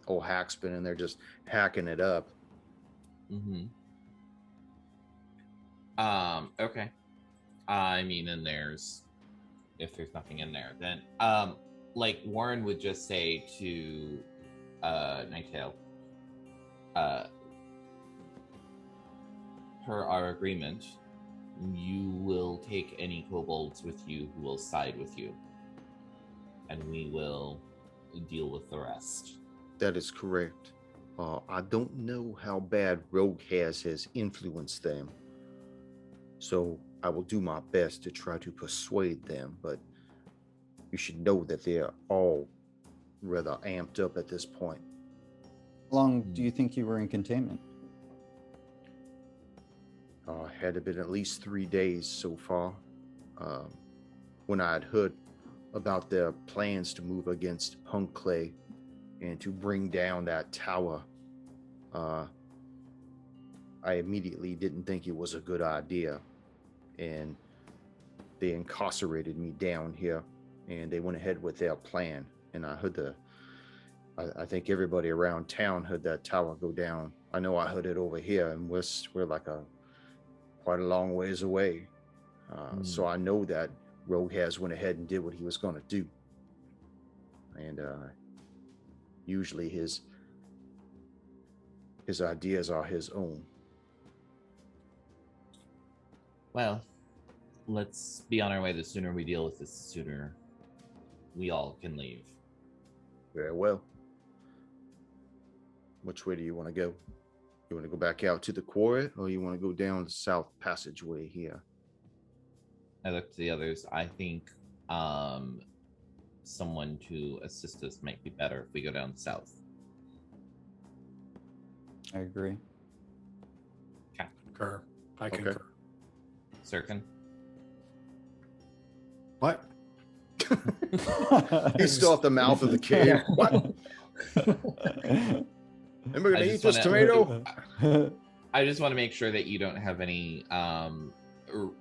old Hack's been in there just hacking it up. Mm-hmm. Okay. I mean, and if there's nothing in there, then like Warren would just say to Nighttail, per our agreement, you will take any kobolds with you who will side with you, and we will deal with the rest. That is correct. I don't know how bad Rogue has influenced them, so I will do my best to try to persuade them, but you should know that they are all rather amped up at this point. How long do you think you were in containment? Had it been at least 3 days so far. When I had heard about their plans to move against Hunk Clay and to bring down that tower, I immediately didn't think it was a good idea, and they incarcerated me down here, and they went ahead with their plan. And I heard I think everybody around town heard that tower go down. I know I heard it over here, and we're like quite a long ways away. So I know that Rogue went ahead and did what he was going to do. And usually his ideas are his own. Well, let's be on our way. The sooner we deal with this, the sooner we all can leave. Very well. Which way do you want to go? You want to go back out to the quarry, or you want to go down the south passageway here? I look to the others. I think someone to assist us might be better if we go down south. I agree. Concur. I Okay. concur. Sirkin? What? He's still at the mouth of the cave. What? Am I gonna I eat just this wanna- tomato? I just want to make sure that you don't have any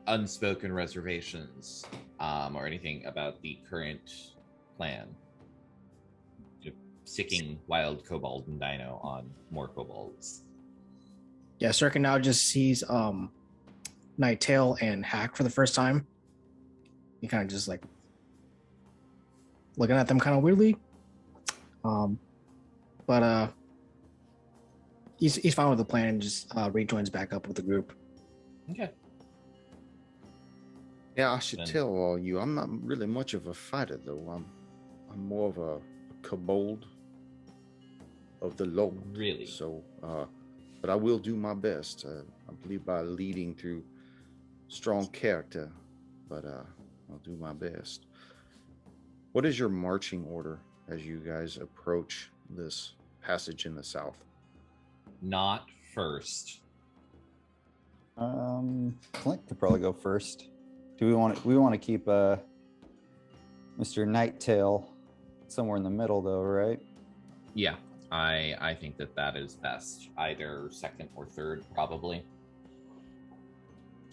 unspoken reservations or anything about the current plan. Sicking wild kobold and dino on more kobolds. Yeah, Circa now just sees Nighttail and Hack for the first time. He kind of just like looking at them kind of weirdly. But he's fine with the plan and just rejoins back up with the group. Okay. Yeah, I should Then- tell all you. I'm not really much of a fighter, though. I'm more of a kobold of the Lord. Really? So, but I will do my best. I believe by leading through strong character, but I'll do my best. What is your marching order as you guys approach this passage in the south? Not first. Clint could probably go first. Do we want to keep Mr. Nighttail somewhere in the middle though, right? Yeah, I think that is best. Either second or third, probably.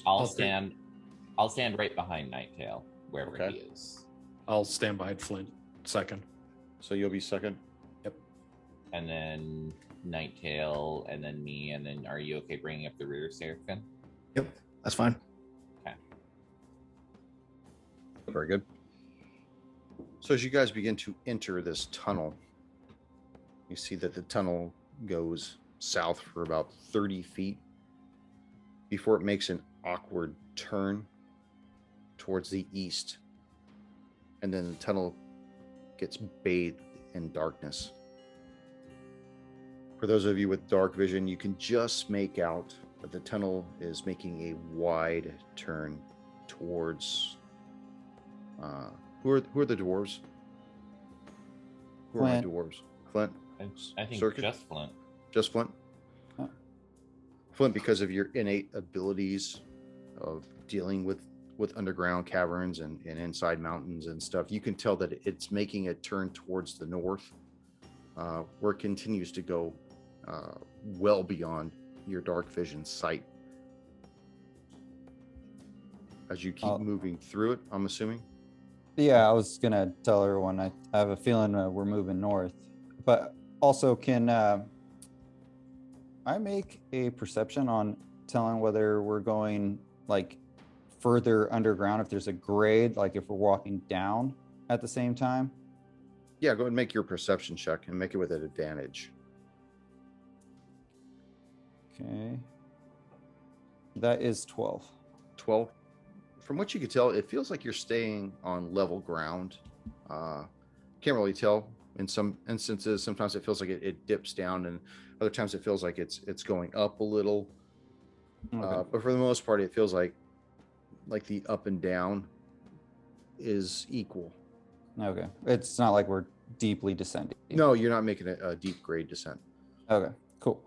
I'll stand right behind Nighttail, wherever Okay. he is. I'll stand by Flint second. So you'll be second. And then Nighttail, and then me, and then are you okay bringing up the rear, Seraphin? Yep, that's fine. Very good. So as you guys begin to enter this tunnel, you see that the tunnel goes south for about 30 feet before it makes an awkward turn towards the east. And then the tunnel gets bathed in darkness. For those of you with dark vision, you can just make out that the tunnel is making a wide turn towards who are the dwarves? Who are my Flint. dwarves? Flint? I think Circuit? just Flint. Just Flint? Huh. Flint, because of your innate abilities of dealing with underground caverns and inside mountains and stuff, you can tell that it's making a turn towards the north, where it continues to go well beyond your dark vision sight. As you keep moving through it, I'm assuming? Yeah, I was gonna tell everyone I have a feeling we're moving north, but also can I make a perception on telling whether we're going like further underground, if there's a grade, like if we're walking down at the same time? Yeah, go ahead and make your perception check and make it with an advantage. Okay, that is 12. 12. From what you can tell, it feels like you're staying on level ground. Can't really tell. In some instances, sometimes it feels like it dips down, and other times it feels like it's going up a little. Okay. But for the most part, it feels like the up and down is equal. Okay, it's not like we're deeply descending. No, you're not making a deep grade descent. Okay, cool.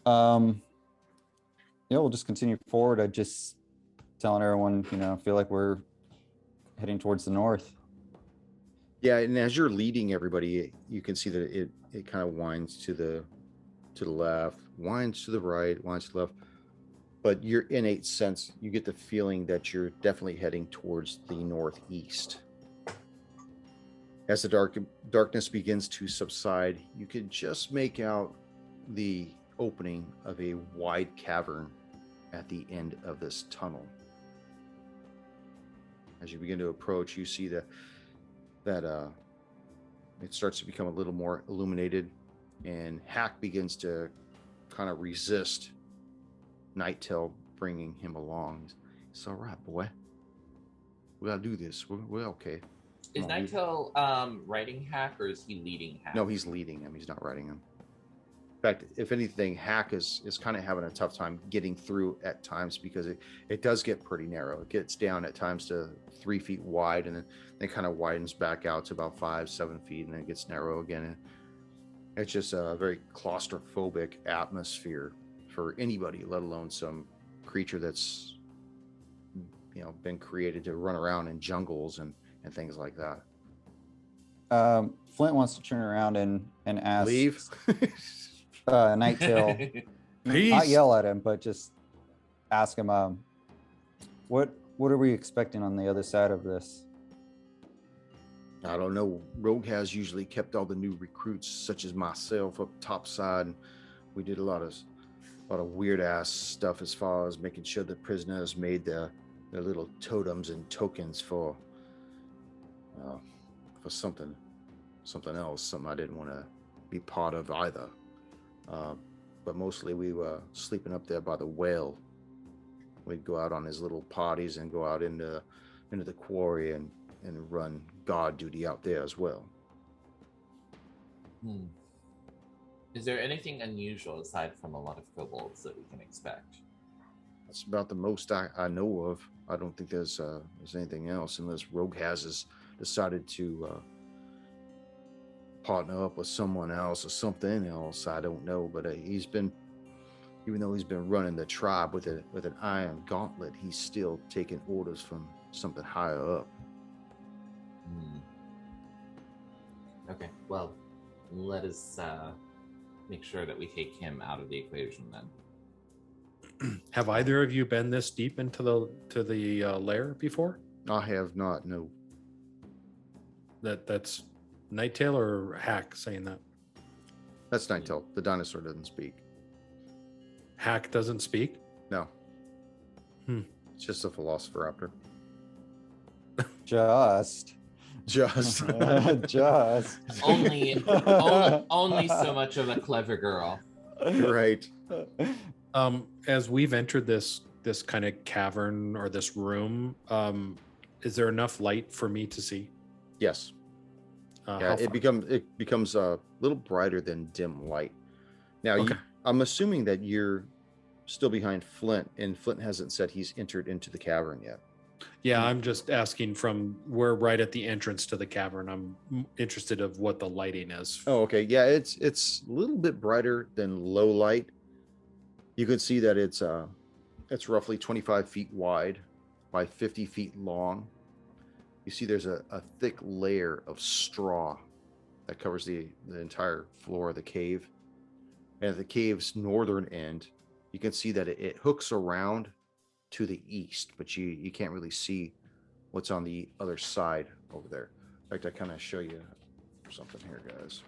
Yeah, we'll just continue forward. I just telling everyone, I feel like we're heading towards the north. Yeah, and as you're leading everybody, you can see that it kind of winds to the left, winds to the right, winds to the left. But your innate sense, you get the feeling that you're definitely heading towards the northeast. As the darkness begins to subside, you can just make out the opening of a wide cavern at the end of this tunnel. As you begin to approach, you see that it starts to become a little more illuminated, and Hack begins to kind of resist Nighttail bringing him along. It's all right, boy. We gotta do this. We're okay. Is Come on, Nighttail riding Hack, or is he leading Hack? No, he's leading him. He's not riding him. In fact, if anything, Hack is kind of having a tough time getting through at times, because it does get pretty narrow. It gets down at times to 3 feet wide, and then it kind of widens back out to about 5-7 feet, and then it gets narrow again. And it's just a very claustrophobic atmosphere for anybody, let alone some creature that's been created to run around in jungles and things like that. Flint wants to turn around and ask Leave. Nighttail, not Peace. yell at him, but just ask him, what are we expecting on the other side of this? I don't know. Rogue has usually kept all the new recruits, such as myself, up topside. And we did a lot of weird ass stuff as far as making sure the prisoners made their little totems and tokens for something else, something I didn't want to be part of either. But mostly we were sleeping up there by the well. We'd go out on his little parties and go out into the quarry and run guard duty out there as well. Is there anything unusual aside from a lot of kobolds that we can expect? That's about the most I know of. I don't think there's anything else unless Rogue has decided to partner up with someone else or something else. I don't know, but he's been, even though he's been running the tribe with an iron gauntlet, he's still taking orders from something higher up. Okay, well, let us make sure that we take him out of the equation then. Have either of you been this deep into the lair before? I have not. No. That's Nighttail or Hack saying that? That's Nighttail. The dinosaur doesn't speak. Hack doesn't speak? No. It's just a velociraptor. Just. Only so much of a clever girl. Right. As we've entered this kind of cavern or this room, is there enough light for me to see? Yes. Yeah, it becomes a little brighter than dim light. Now, Okay. I'm assuming that you're still behind Flint, and Flint hasn't said he's entered into the cavern yet. Yeah, I'm just asking we're right at the entrance to the cavern. I'm interested of what the lighting is. Oh, okay. Yeah, it's a little bit brighter than low light. You can see that it's roughly 25 feet wide by 50 feet long. You see there's a thick layer of straw that covers the entire floor of the cave. And at the cave's northern end, you can see that it hooks around to the east, but you can't really see what's on the other side over there. In fact, I kind of show you something here, guys.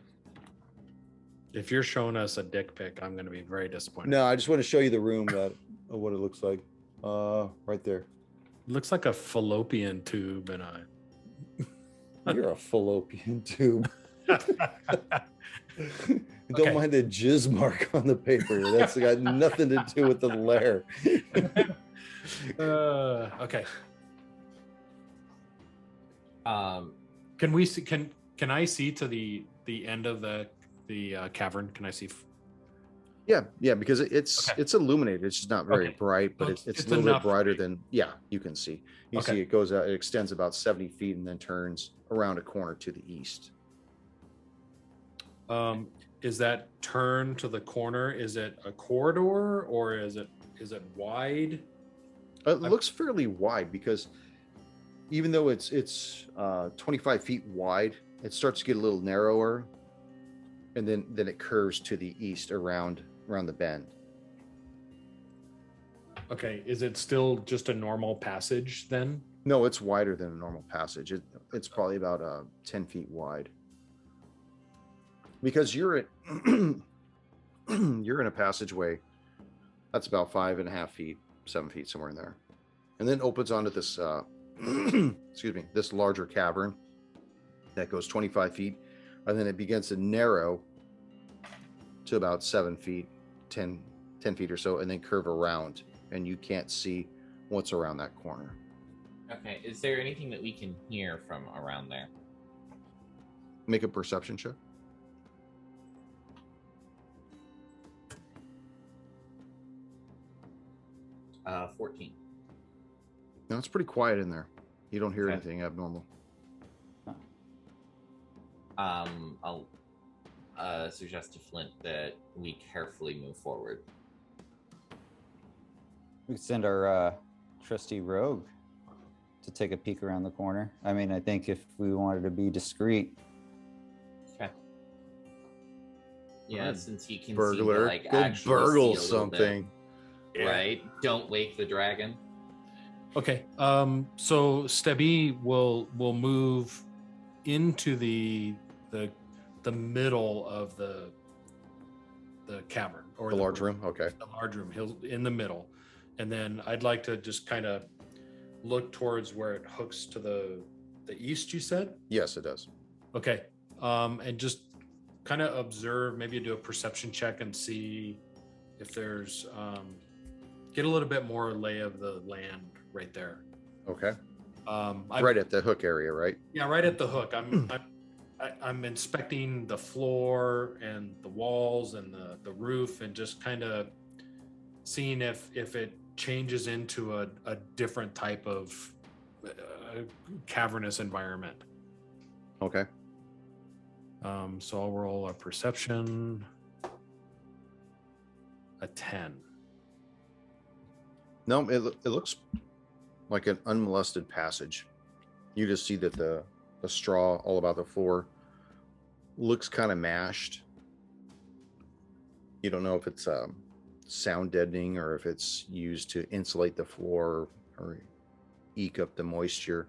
If you're showing us a dick pic, I'm going to be very disappointed. No, I just want to show you the room of what it looks like. Right there. It looks like a fallopian tube and You're a fallopian tube. Okay. Don't mind the jizz mark on the paper. That's got nothing to do with the lair. Okay. Can we see? Can I see to the end of the cavern? Can I see? Yeah, because it's illuminated. It's just not very bright, but it's a little bit brighter than. Yeah, you can see. You see, it goes out. It extends about 70 feet and then turns around a corner to the east. Is that turn to the corner? Is it a corridor or is it wide? It looks fairly wide because even though it's 25 feet wide, it starts to get a little narrower, and then it curves to the east around the bend. Okay, is it still just a normal passage then? No, it's wider than a normal passage. It's probably about 10 feet wide. Because you're in a passageway that's about 5.5 feet, 7 feet, somewhere in there, and then opens onto this this larger cavern that goes 25 feet, and then it begins to narrow to about 7 feet, 10 feet or so, and then curve around, and you can't see what's around that corner. Okay, is there anything that we can hear from around there? Make a perception check. 14. No, it's pretty quiet in there. You don't hear anything abnormal. I'll suggest to Flint that we carefully move forward. We could send our trusty rogue to take a peek around the corner. I mean, I think if we wanted to be discreet, Yeah, Right. since he can Burglar, seem to like go actually burgle see a little bit, something. right? Don't wake the dragon. Okay. So Stebby will move into the middle of the cavern or The large room. Okay. The large room. He'll in the middle, and then I'd like to just kind of look towards where it hooks to the east. You said. Yes, it does. Okay. And just kind of observe. Maybe do a perception check and see if there's get a little bit more lay of the land right there. Okay. I'm, Right at the hook area, right? Yeah, right at the hook. I'm inspecting the floor and the walls and the roof and just kind of seeing if it changes into a different type of cavernous environment. Okay. So I'll roll a perception, a 10. No, it looks like an unmolested passage. You just see that the straw all about the floor looks kind of mashed. You don't know if it's sound deadening or if it's used to insulate the floor or eke up the moisture.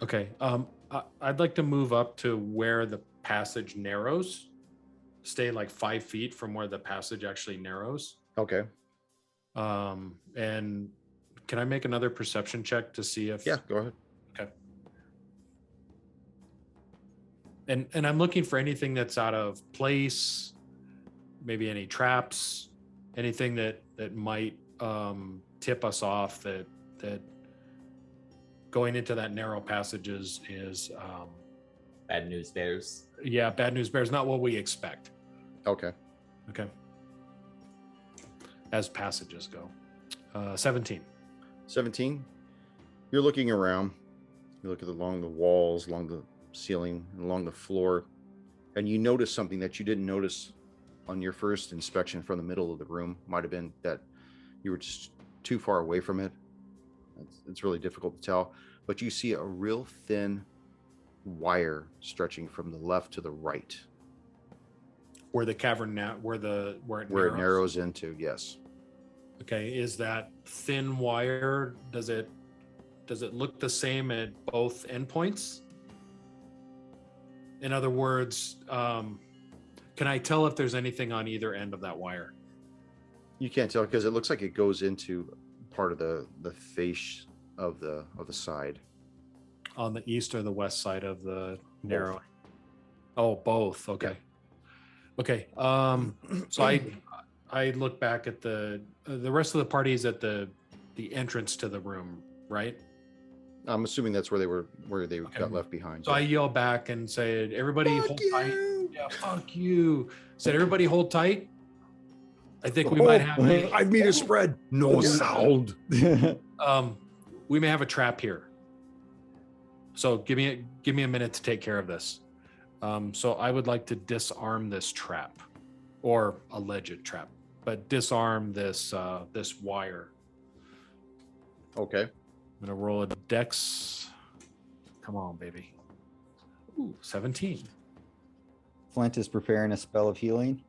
Okay. I'd like to move up to where the passage narrows. Stay like 5 feet from where the passage actually narrows. Okay. And can I make another perception check to see if? Yeah, go ahead. Okay. And I'm looking for anything that's out of place, maybe any traps, anything that might tip us off that going into that narrow passage is Bad news bears. yeah, bad news bears, not what we expect. Okay. Okay. As passages go. 17. 17. You're looking around. You look along the walls, along the ceiling, along the floor, and you notice something that you didn't notice on your first inspection from the middle of the room. Might have been that you were just too far away from it. It's really difficult to tell, but you see a real thin wire stretching from the left to the right, Where the cavern where it narrows into. Yes. Okay, is that thin wire? Does it look the same at both endpoints? In other words, can I tell if there's anything on either end of that wire? You can't tell because it looks like it goes into part of the face of the side. On the east or the west side of the narrow? Oh, both. Okay. Okay. So I look back at the rest of the parties at the entrance to the room, right? I'm assuming that's where they Okay. got left behind. So I yell back and say, "Everybody, Fuck hold you!" tight." Yeah, fuck you. Said, "Everybody, hold tight." I think we might have I made a spread. No sound. we may have a trap here. So give me a minute to take care of this. So I would like to disarm this trap, or alleged trap, but disarm this wire. Okay. I'm gonna roll a dex. Come on, baby. Ooh, 17. Flint is preparing a spell of healing.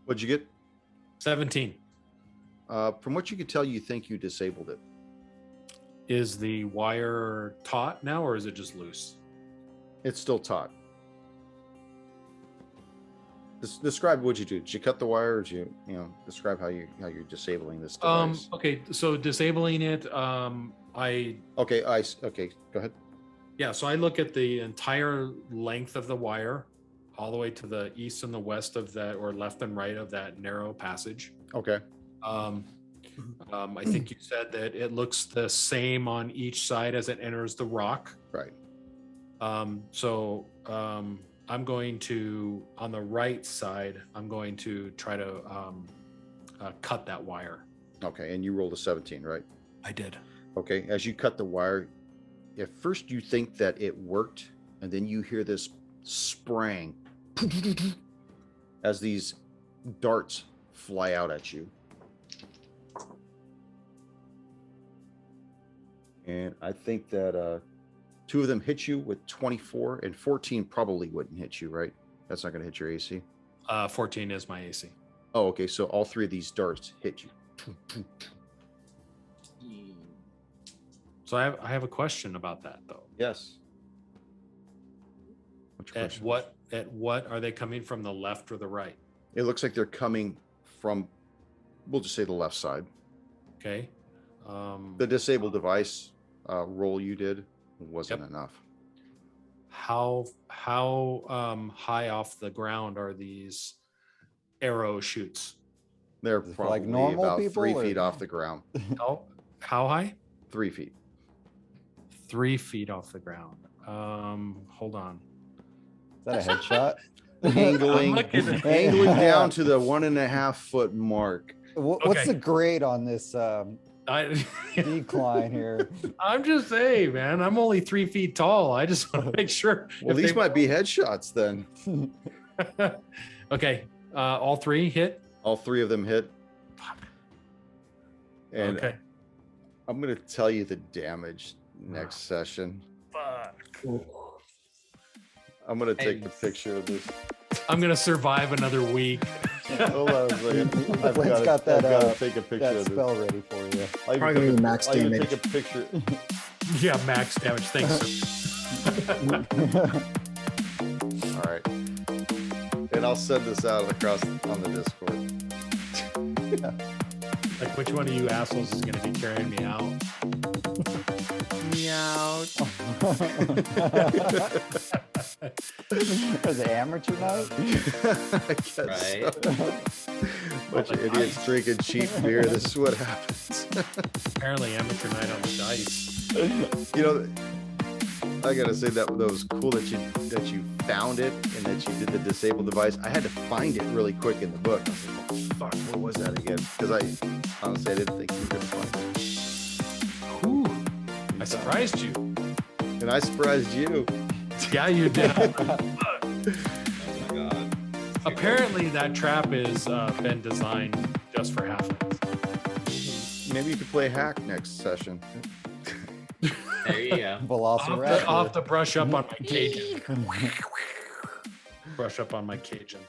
What'd you get? 17. From what you could tell, you think you disabled it. Is the wire taut now, or is it just loose? It's still taut. Describe what you do. Did you cut the wire, or did you describe how you're disabling this device? Okay, so disabling it, Okay, okay, go ahead. yeah, so I look at the entire length of the wire, all the way to the east and the west of that, or left and right of that narrow passage. Okay. I think you said that it looks the same on each side as it enters the rock. Right. So I'm going to, on the right side, I'm going to try to cut that wire. Okay, and you rolled a 17, right? I did. Okay, as you cut the wire, at first you think that it worked, and then you hear this sprang as these darts fly out at you. And I think that 2 of them hit you with 24, and 14 probably wouldn't hit you, right? That's not going to hit your AC. 14 is my AC. Oh, okay. So all 3 of these darts hit you. So I have a question about that though. Yes. What's your question? At what are they coming from, the left or the right? It looks like they're coming from, we'll just say the left side. Okay. The disabled device roll you did wasn't enough. How high off the ground are these arrow shoots? They're Is it for, probably like, normal about people, 3 or- feet off the ground. How high? 3 feet. 3 feet off the ground. Hold on. Is that a headshot? Angling, looking- angling down to the 1.5 foot mark. What's Okay. the grade on this I, decline here? I'm just saying, man. I'm only 3 feet tall. I just want to make sure. Well, if these they- might be headshots then. Okay. All 3 hit. All 3 of them hit. And Okay. I'm going to tell you the damage next session. Fuck. I'm going to take a picture of this. I'm gonna survive another week. Hold on a second. I've Flint's gotta- got that, I've gotta take a picture That of this. spell ready for you. I'll even Probably take gonna a- be max I'll even damage. take a picture. Yeah, max damage. Thanks. Sir. All right. And I'll send this out across on the Discord. Like, which one of you assholes is gonna be carrying me out? Meow. Was it amateur night? I guess Right. so. Bunch of idiots drinking cheap beer. This is what happens. Apparently, amateur night on the dice. You know, I gotta say that was cool that you found it and that you did the disabled device. I had to find it really quick in the book. I was like, oh, fuck, what was that again? Because I honestly I didn't think you were gonna find it. Ooh, I surprised you. And I surprised you. Yeah, you did. Oh my god. Apparently, that trap has been designed just for halflings. Maybe you could play hack next session. There you go. Velociraptor. I'll have to brush up on my Cajun. Brush up on my Cajun.